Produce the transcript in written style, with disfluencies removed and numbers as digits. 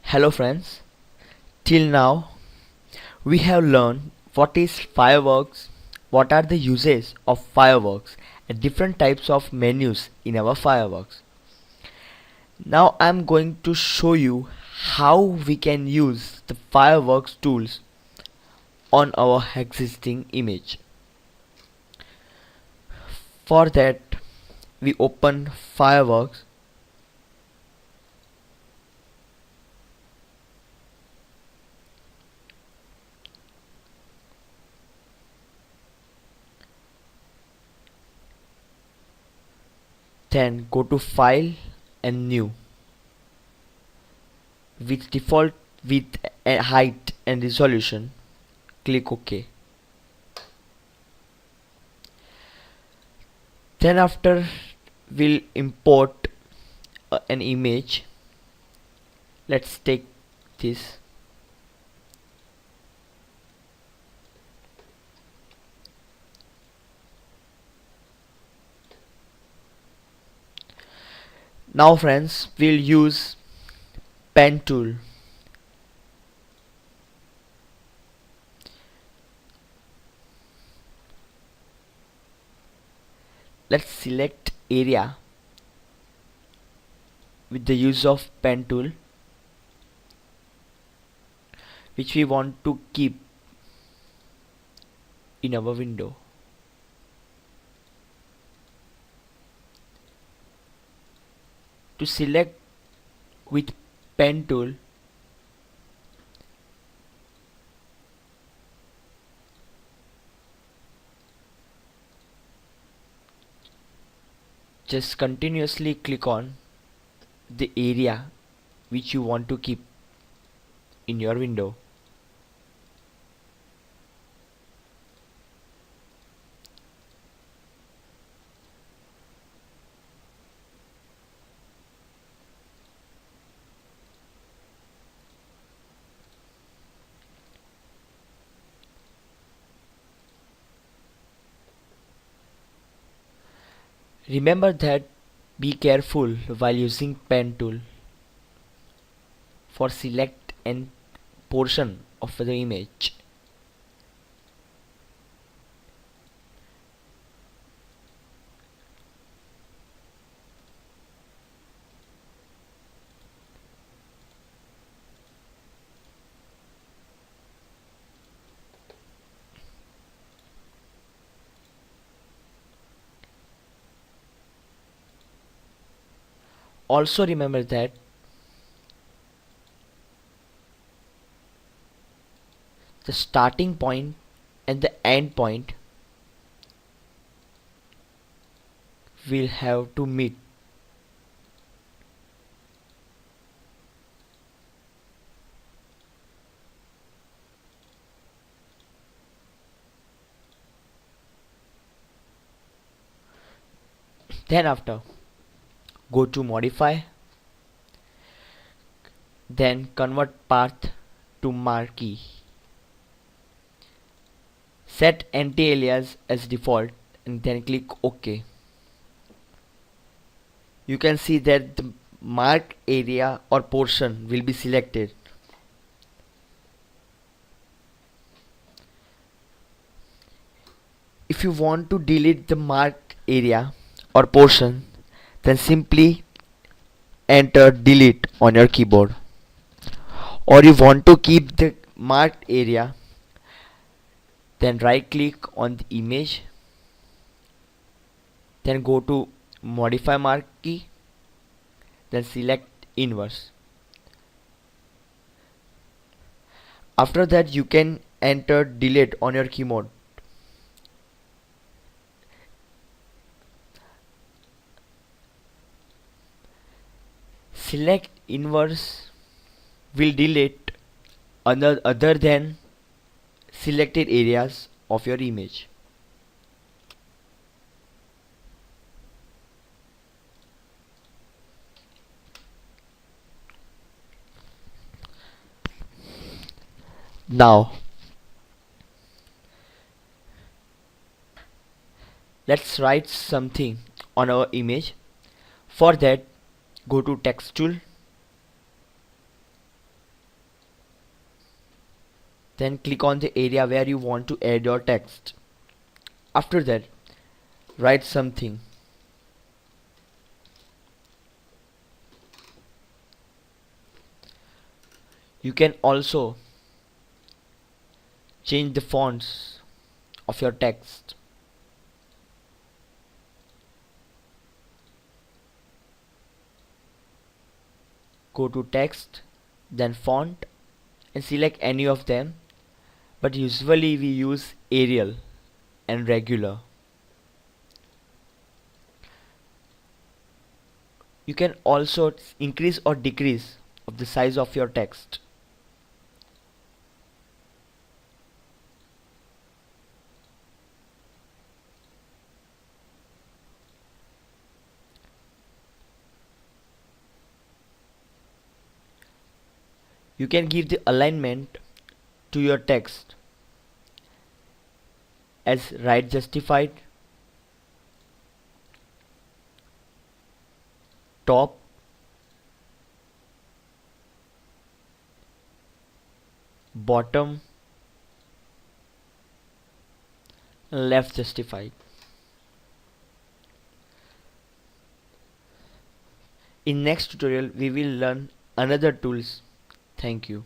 Hello friends, till now we have learned what is fireworks, what are the uses of fireworks and different types of menus in our fireworks. Now I am going to show you how we can use the fireworks tools on our existing image. For that we open fireworks. Then go to File and New. With default width, height and resolution, click OK. Then after we'll import an image. Let's take this. Now friends, we'll use pen tool. Let's select area with the use of pen tool, which we want to keep in our window. To select with pen tool, just continuously click on the area which you want to keep in your window. Remember that be careful while using pen tool for select an portion of the image. Also remember that the starting point and the end point will have to meet. Then after, go to modify, then convert path to marquee. Set anti-alias as default and then click OK. You can see that the marked area or portion will be selected. If you want to delete the marked area or portion, then simply enter delete on your keyboard. Or you want to keep the marked area, then right click on the image, then go to modify marquee, then select inverse. After that you can enter delete on your keyboard. Select inverse will delete other than selected areas of your image. Now let's write something on our image. For that, go to text tool, Then click on the area where you want to add your text. After that, write something. You can also change the fonts of your text. Go to text, then font, and select any of them, but usually we use Arial and regular. You can also increase or decrease of the size of your text. You can give the alignment to your text as right justified, top, bottom, and left justified. In next tutorial we will learn another tools. Thank you.